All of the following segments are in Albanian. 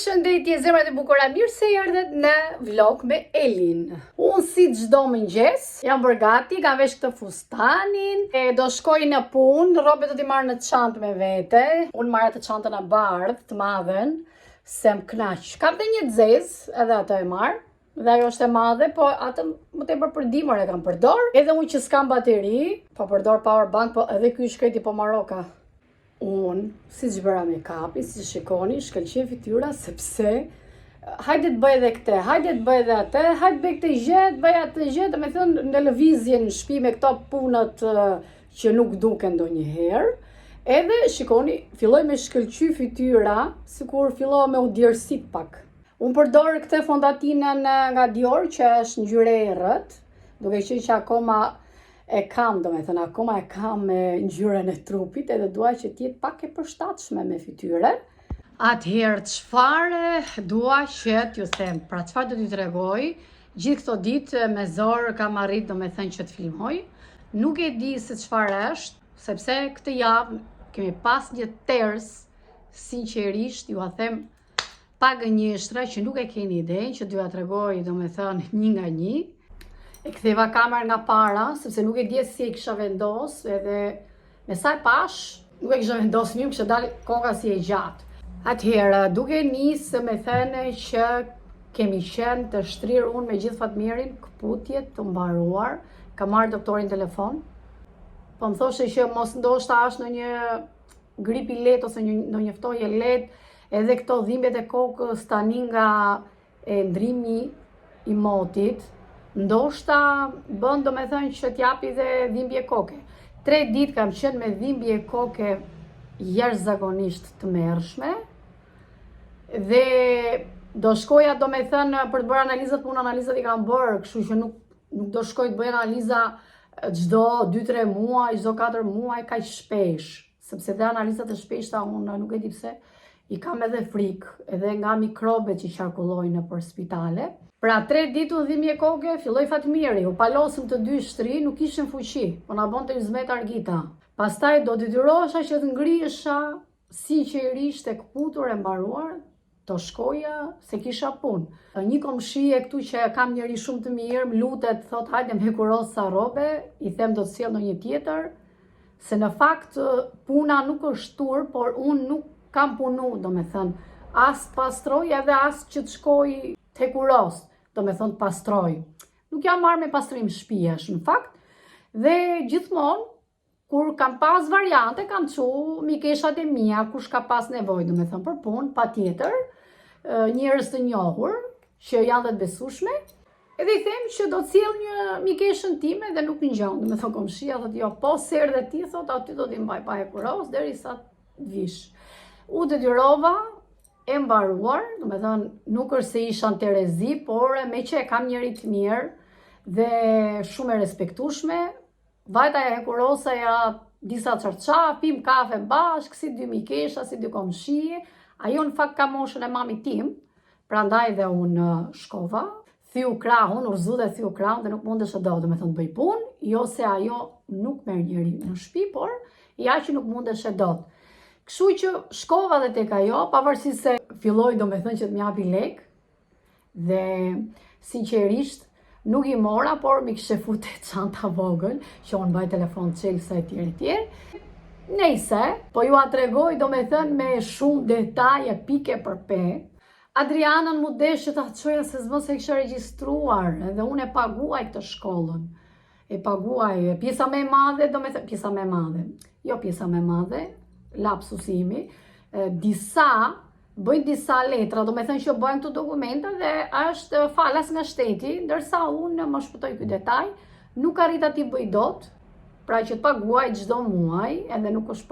Përshëndetje zemrat e bukura, mirë se erdhët në vlog me Elin. Unë si çdo mëngjes jam bërë gati, kam vesh këtë fustanin, do shkoj në punë, rrobat do t'i marr në çantë me vete. Unë marr atë çantën e bardhë të madhen, se më knaq. Kam dhe një zezë, edhe atë e marr. Dhe ajo është e madhe, po atë më tepër për dimër e kam përdor. Edhe unë që s'kam bateri, po përdor power bank, po edhe ky shkreti po Maroka. Unë, si që bëra me kapi, si që shikoni, shkëlqen fytyra, sepse hajde të bëj edhe këte, hajde të bëj edhe atë, hajde bëj këtë gjetë, bëj atë gjetë, me thënë në lëvizje në shtëpi me këto punët që nuk duken ndonjëherë. Edhe shikoni, filloj me shkëlqy fytyra, sikur filloj me u djersit pak. Unë përdor këtë fondatinën nga Dior, që është ngjyrë e errët, duke qenë që akoma akoma e kam me ngjyrën e trupit, edhe dua që t'jetë pak e përshtatshme me fytyrën. Atëherë çfarë dua që t'ju them, pra çfarë do t'ju tregoj, gjithë këto ditë me zor kam arrit domethënë që të filmoj. Nuk e di se çfarë është, sepse këtë javë kemi pas një ters, sinqerisht ju a them pa gënjeshtra që nuk e keni idenë që t'ju a tregoj domethënë një nga një. E ktheva kamerën nga para, sepse nuk e di si e kisha vendos, edhe me sa e pash, nuk e kisha vendos mirë, kisha dalë koka si e gjatë. Atëherë, duke nisë me thënë që kemi qenë të shtrirë unë me gjithë Fatmirin, këputje të mbaruar, ka marrë doktorin telefon, po më thoshe që mos ndoshta është në një grip i lehtë ose në një ftohje lehtë, edhe këto dhimbjet e kokës tani nga ndrimi i motit, ndoshta bën domethënë që t'japi dhe dhimbje koke. 3 ditë kam qenë me dhimbje koke jashtëzakonisht të mërshme dhe do shkoja domethënë për të bërë analizat, unë analizat i kam bërë, kështu që nuk do shkoj të bëj analiza çdo 2-3 muaj, çdo 4 muaj kaq shpesh, sepse dhe analizat e shpeshta unë nuk e di pse i kam edhe frikë, edhe nga mikrobet që qarkullojnë nëpër spitale. Pra 3 ditë u dhimbje koke, filloi Fatmiri, u palosëm të dy shtri, nuk ishim fuqi, po na bonte 20 argita. Pastaj do detyrohesha që të ngrihesha sinqerisht e kputur e mbaruar, të shkoja se kisha punë. Një komshie këtu që kam njëri shumë të mirë, më lutet, thot hajde me kuros sa rrobe, i them do të sjell ndonjë tjetër, se në fakt puna nuk është tur, por unë nuk kam punu, domethënë, as pastroj edhe as që të shkoj te kuros, domethënë të pastroj. Nuk jam marrë me pastrim shtëpiash, në fakt, dhe gjithmonë, kur kam pas variante, kam çu mikeshat e mia, kush ka pas nevojë, domethënë për punë, patjetër, njerëz të njohur, që janë dhe të besueshme, edhe i them që do të sjell një mikeshën time dhe nuk ngjan, domethënë komshia thotë jo, po se erdhe ti, thotë aty do t'i mbaj pa e kuros derisa të vish. U detyrova e mbaruar, domethënë nuk është se isha në Terezi, por me që e kam njëri të mirë dhe shumë e respektueshme, vajta e hekurosaja disa çarça, pim kafe bashk, si 2 mikesha, si 2 komshije. Ajo në fakt ka moshën e mamit tim, prandaj dhe unë shkova, thiu krahun, urzu dhe thiu krahun dhe nuk mundesh do, domethënë bëj punë, jo se ajo nuk merr njëri në shtëpi, por ja që nuk mundesh dot. Kështu që shkova dhe tek ajo, pavarësisht se filloi domethënë që të më japi lek dhe sinqerisht nuk i mora, por mi kishte futur çanta vogël, që unë mbaj telefon çelsa etj etj. Nejse, po ju a tregoj domethënë me shumë detaje pike për pe. Adrianën mu desh që ta çoja se s'mos e kisha regjistruar, edhe unë e paguaj këtë shkollën. E paguaj pjesa më e madhe, domethënë pjesa më e madhe. Jo pjesa më e madhe, lapsusimi, bëjnë disa letra, domethënë që bëjnë këto dokumenta dhe është falas nga shteti, ndërsa unë më shpëtoj ky detaj, nuk arrita t'i bëj dot, pra që të paguaj çdo muaj, edhe nuk është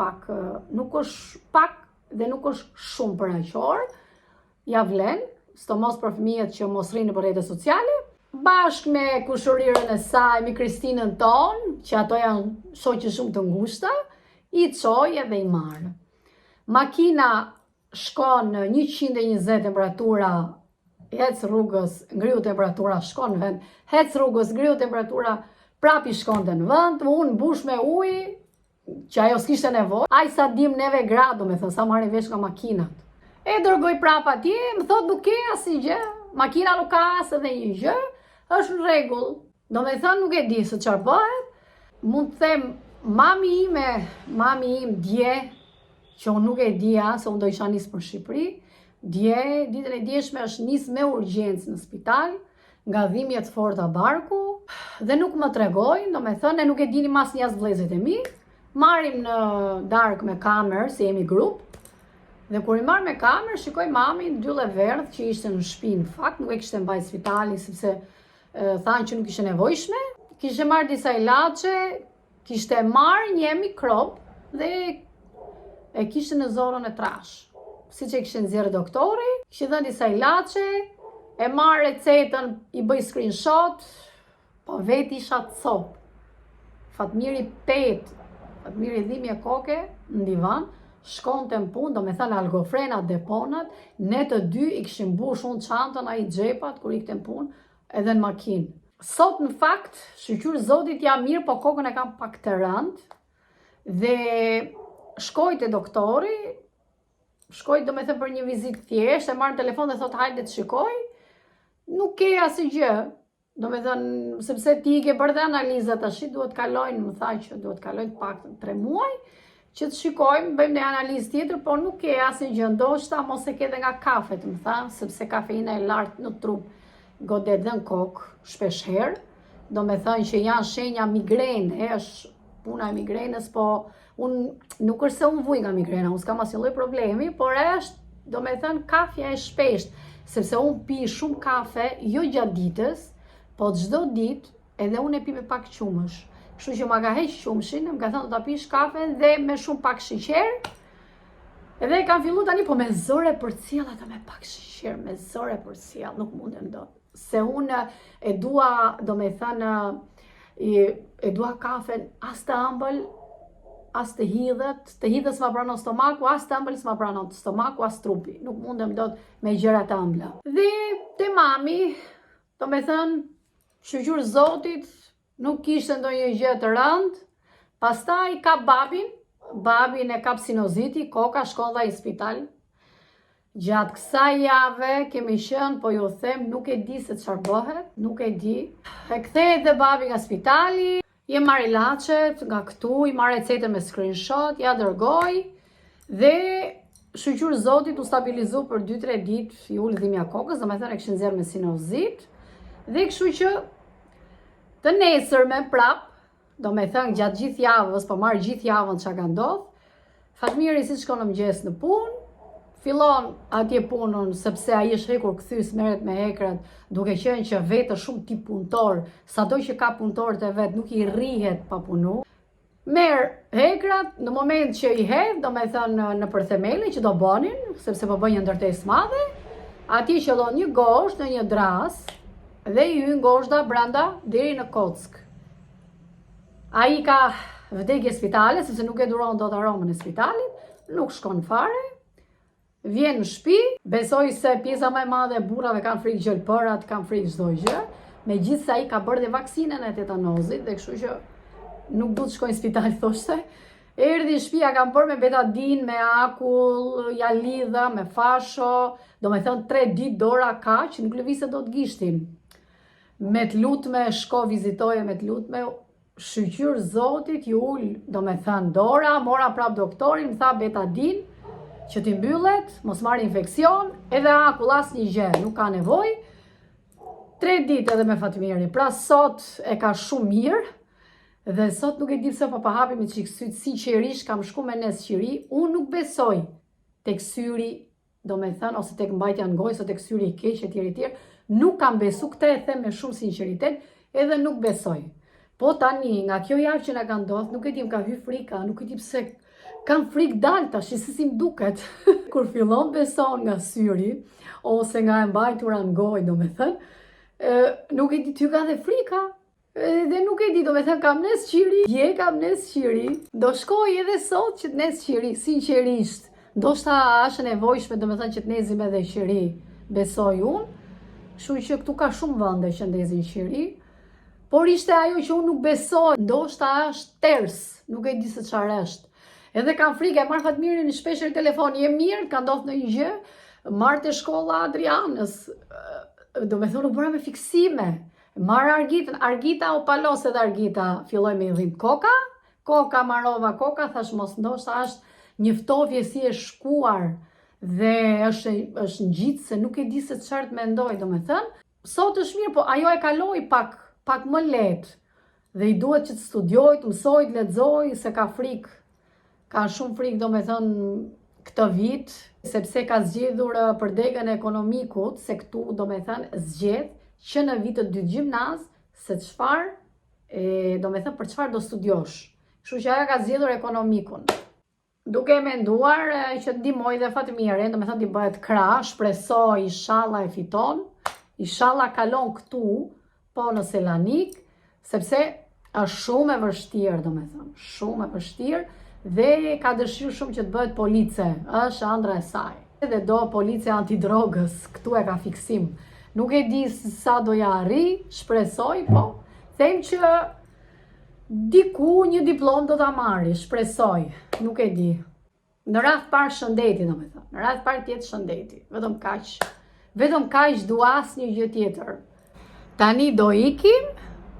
pak dhe nuk është shumë për aqor, ja vlen, sidomos për fëmijët që mos rrinë në rrjetet sociale, bashkë me kushurirën e saj, me Kristinën tonë, që ato janë shoqe shumë të ngushta, i çoj edhe i marr. Makina shkon 120 temperatura, hec rrugës, ngriu temperatura, shkon në vend, hec rrugës, ngriu temperatura, prap i shkonte në vend, unë mbush me ujë, që ajo s'kishte nevojë. Aj sa dim neve gradu, me thënë, sa marrin vesh nga makinat. E dërgoj prapa atje, më thot nuk ke asnjë gjë, makina nuk ka as edhe një gjë, është në rregull. Do me thënë nuk e di se çfarë bëhet. Mund të them mami im dje, që unë nuk e dija, se unë do isha nisë për Shqipëri, dje, ditën e djeshme është nisë me urgjencë në spital, nga dhimbje të forta barku, dhe nuk më tregojnë, do me thënë, e nuk e dini mas një as vëllezërit e mi, marrim në darkë me kamerë, se jemi grup, dhe kur i marrë me kamerë, shikoj mamin, 2 leverdh që ishte në shtëpi, në fakt, nuk e kishte mbajtur spitali, sepse thanë që nuk ishte nevojshme, kishte marrë disa ilaçe, kishte marrë një mikrob dhe e kishte në zorën e trash. Si që kishte nxjerrë doktori, kishte dhënë disa ilaçe, e marrë recetën, i bëj screenshot, po vetë isha të copë. Fatmiri pet, Fatmiri dhimbje koke në divan, shkonte në punë, do me thënë algofrenat dhe ponat, ne të dy i kishim mbush unë çantën, ai xhepat kur ikte në punë, edhe në makinë. Sot në fakt, shqyr zotit jam mirë, po kokën e kam pak të rëndë, dhe shkoj te doktori, shkoj do me thënë për një vizitë thjesht, e marrë telefon dhe thot hajde të shikoj, nuk ke asnjë gjë. Do me thënë, sepse ti i ke bërë dhe analizat tash, duhet kalojnë, më tha që duhet kalojnë pak 3 muaj, që të shikojmë, bëjmë një analizë tjetër, por nuk ke asnjë gjë, ndoshta mos e ke dhe nga kafet, më tha, sepse kafeina e lartë në trup godet dhe në kokë shpesh herë, do me thënë që janë shenja migrene, është puna e migrenës, po unë nuk është se unë vuj nga migrena, unë s'kam asnjë lloj problemi, por është, do me thënë, kafja e shpesht, sepse unë pi shumë kafe, jo gjatë ditës, po çdo ditë edhe unë e pi me pak qumësh. Kështu që ma ka heq qumshin, më ka thënë do ta pish kafe dhe me shumë pak sheqer. Edhe kam filluar tani po me zore për cjell ata me pak sheqer, me zore për cjell, nuk mundem dot. Se unë e dua, do me thënë, e dua kafen as të ëmbël, as të hidhet s'ma pranon stomaku, as të ëmbël s'ma pranon stomaku, as trupi. Nuk mundem dot me gjëra të ëmbla. Dhe te mami, do me thënë, shqyr zotit, nuk kishte ndonjë gjë të rëndë, pastaj ka babin e kap sinoziti, koka shkon dhe i spital. Gjatë kësaj jave kemi qenë, po ju them, nuk e di se çfarë bëhet, nuk e di. E kthehet dhe babi nga spitali, i marr ilaçet nga këtu, i marr recetën me screenshot, ja dërgoj, dhe shqyr zotit u stabilizu për 2-3 ditë, i ul dhimbja kokës, do me thënë e kishin nxjerrë me sinozit, dhe kështu që të nesërme prap, do me thënë gjatë gjithë javës, po marrë gjithë javën që ka ndodhë, Fatmiri si shkon në mëngjes në punë, fillon atje punën, sepse ai është hekur kthys merret me hekrat, duke qenë që vetë shumë tip punëtor, sado që ka punëtorët e vet, nuk i rrihet pa punu. Merr hekrat, në moment që i hedh, do me thënë në përthemeli që do bënin, sepse po bën një ndërtesë madhe, atje qellon një gosht në një dras, dhe i hyn goshta brenda deri në kock. Ai ka vdekje spitale, sepse nuk e duron dot aromën e spitalit, nuk shkon fare, vjen në shtëpi, besoj se pjesa më e madhe e burrave kanë frikë gjelpërat, kanë frikë çdo gjë, megjithëse ai ka bërë dhe vaksinën e tetanozit, dhe kështu që nuk duhet të shkojnë në spital, thoshte. Erdhi në shtëpi, kam bërë me betadin, me akull, ja lidha, me fasho, do me thënë 3 ditë dora kaq, nuk lëvizte dot gishtin. Me të lutme, shko vizitoje me të lutme, shqyr zotit ju ul, do me thënë dora, mora prap doktorin, më tha betadin, që t'i mbyllet, mos marrë infekcion, edhe akull asnjë gjë, nuk ka nevojë. 3 ditë edhe me Fatmirin, pra sot e ka shumë mirë, dhe sot nuk e di pse po pa hapim çik syt, sinqerisht kam shku me nes qiri, unë nuk besoj tek syri, do me thënë, ose tek mbajtja në gojë, ose tek syri i keq etj. Nuk kam besu, këtë e them me shumë sinqeritet, edhe nuk besoj. Po tani, nga kjo javë që na ka ndodhur, nuk e di, më ka hyrë frika, nuk e di pse kam frikë dal tash, si më duket. Kur fillon beson nga syri, ose nga e mbajtura në gojë, do me thënë, nuk e di, ty ka dhe frika. Dhe nuk e di, do me thënë, kam nes qiri, kam nes qiri, do shkoj edhe sot që të nes qiri, sinqerisht. Ndoshta është nevojshme, do me thënë, që të nezim edhe qiri, besoj unë. Kështu që këtu ka shumë vende që ndezin qiri, por ishte ajo që unë nuk besoj, ndoshta është ters, nuk e di se çfarë është. Edhe kam frikë, e marr Fatmirin në shpesh në telefon, je mirë, ka ndodhur ndonjë gjë, marr te shkolla Adrianës. Do me thonë u bëra me fiksime. Marr Argitën, Argita u palos edhe Argita filloi me i dhim koka marrova koka, thash mos ndoshta është një ftofje si e shkuar dhe është ngjit se nuk e di se çfarë të mendoj, domethënë. Sot është mirë, po ajo e kaloi pak më lehtë. Dhe i duhet që të studioj, të mësoj, të lexoj, se ka frikë. Ka shumë frikë, domethënë, këtë vit, sepse ka zgjedhur për degën e ekonomikut, se këtu domethënë zgjedh që në vitet 2 gjimnaz se çfarë, domethënë për çfarë do studiosh. Kështu që ajo ka zgjedhur ekonomikun. Duke menduar që të ndihmoj dhe Fatmirin, domethënë t'i bëhet krah, shpresoj inshallah e fiton, inshallah kalon këtu, po në Selanik, sepse është shumë e vështirë, domethënë, shumë e vështirë dhe ka dëshirë shumë që të bëhet police, është ëndra e saj. Dhe do police antidrogës, këtu e ka fiksim. Nuk e di sa do ja arri, shpresoj, po them që diku një diplom do ta marri, shpresoj, nuk e di. Në radh parë shëndeti, domethënë, në radh parë tjetë shëndeti, vetëm kaq dua asnjë gjë tjetër. Tani do ikim.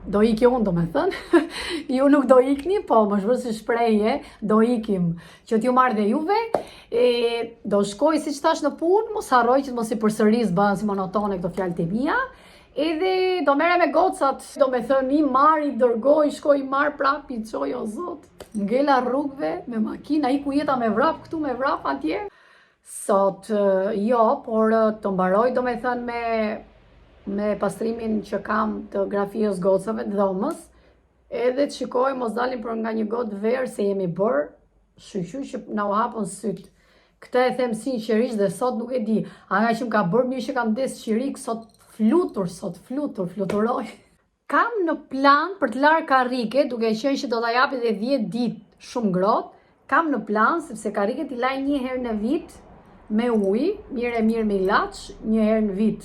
Do iki unë, domethënë, ju nuk do ikni, po më shpër si shprehje, do ikim, që t'ju marrë dhe juve, do shkoj si që thash në punë, mos harroj që mos i përsëris bëhen si monotone këto fjalët e mia, edhe do merre me gocat, domethënë i marr, i dërgoj, shkoj i marr prap, i çoj o zot, ngela rrugëve me makina, i ku jeta me vrap këtu, me vrap atje. Sot jo, por të mbaroj domethënë me pastrimin që kam të grafijës gocave të dhomës, edhe të shikoj mos dalim për nga një gotë verë se jemi bërë, shqyqy që na u hapën sytë. Këtë e them sinqerisht dhe sot nuk e di, a nga që më ka bërë mirë që kam des qirik, sot fluturoj. Kam në plan për të larë karrike, duke qenë që do t'a japi dhe 10 ditë shumë ngrohtë, kam në plan, sepse karriket i laj një herë në vit, me ujë, mirë me ilaç, një herë në vit.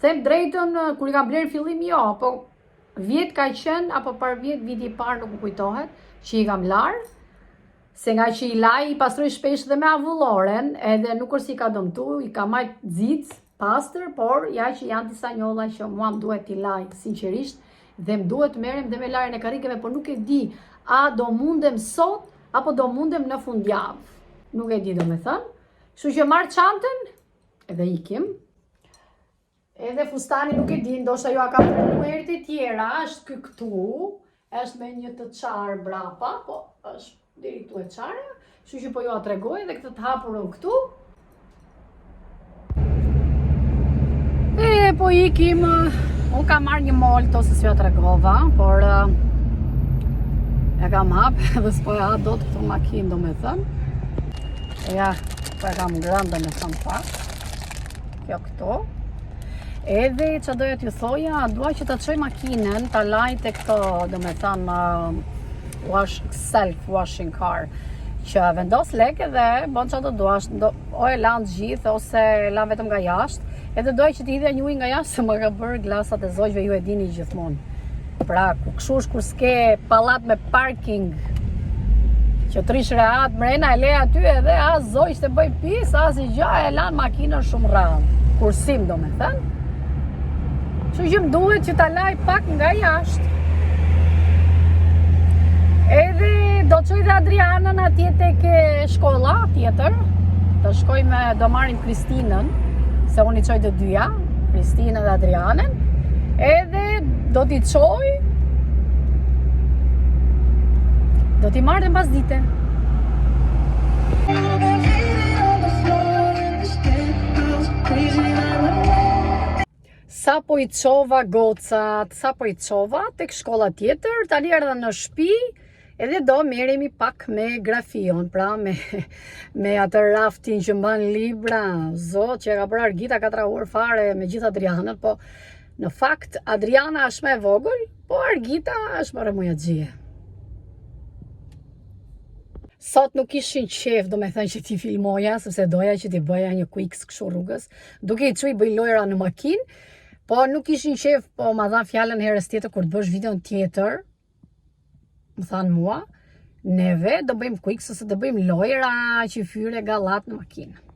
Them drejtën, kur i kam blerë fillim jo, po vjet ka qenë, apo par viti i parë nuk më kujtohet, që i kam larë, se nga që i laj i pastroj shpesh dhe me avulloren, edhe nuk është i ka dëmtu, i ka majtë zicë, pastër, por ja që janë disa njolla që mua më duhet t'i laj, sinqerisht, dhe më duhet të merrem dhe me larjen e karrikeve, por nuk e di, a do mundem sot, apo do mundem në fundjavë. Nuk e di domethënë. Kështu që marr çantën, edhe ikim. Edhe fustani nuk e di, ndoshta jo a ka prenu herët e tjera, është këtu, është me një të qarë brapa, po është deri këtu e qarë, kështu që po jo a tregoj edhe këtë të hapurën këtu. E po ikim, unë kam marrë një molto se s'jo tregova, por e kam hapë edhe s'po e ha do të këtu makinë domethënë. Ja, po e kam grëndë në thëmë pak, kjo këtu. Edhe që doja t'ju thoja, dua që ta çoj makinën, ta laj te këto, domethënë self-washing car, që vendos lekë dhe bën çfarë do duash, o e lan gjithë ose e lan vetëm nga jashtë. Edhe doja që t'i hidhja një ujë nga jashtë se më ka bërë glasat e zogjve, ju e dini gjithmonë. Pra, kshush kur s'ke pallat me parking, që trish rehat mrena e le aty edhe as zogj të bëj pis, as i gjë, e lan makinën shumë rrallë. Kursim domethënë. Që më duhet që ta laj pak nga jashtë. Edhe do të qoj dhe Adrianën atje tek shkolla tjetër. Do marrim Kristinën, se unë i qoj të dyja, Kristinën dhe Adrianën. Edhe do t'i qoj, do t'i marrë dhe mbas dite. Sa po i qova gocat, sa po i qova tek shkolla tjetër, tani erdha në shtëpi, edhe do merremi pak me grafion, pra me atë raftin që mban libra, zot që e ka bërë Argita 4 orë fare me gjithë Adrianën, po në fakt Adriana është më e vogël, po Argita është më rëmujaxhie. Sot nuk ishin qef, do me thënë që ti filmoja, sepse doja që ti bëja një quiz kështu rrugës, duke i çuj bëj lojra në makinë, po nuk ishin qef, po ma dhan fjalën herës tjetër kur të bësh videon tjetër, më thanë mua, Neve do bëjmë quick ose do bëjmë lojra, qyfyre, gallat në makinë.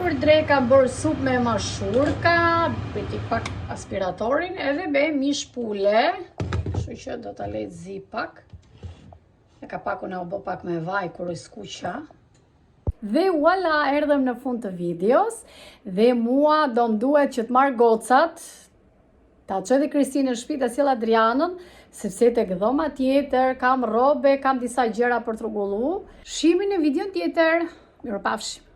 Për dre kam bërë sup me mashurka, bëti pak aspiratorin edhe be mish pule, kështu që do ta lej zi pak. E ka pakun e u bë pak me vaj kur i skuqa. Dhe voilà, erdhem në fund të videos dhe mua do më duhet që të marr gocat, ta çoj dhe Kristinë në shtëpi, ta sjell Adrianën, sepse tek dhoma tjetër kam rrobe, kam disa gjëra për t'rregullu. Shihemi në video tjetër. Mirupafshim.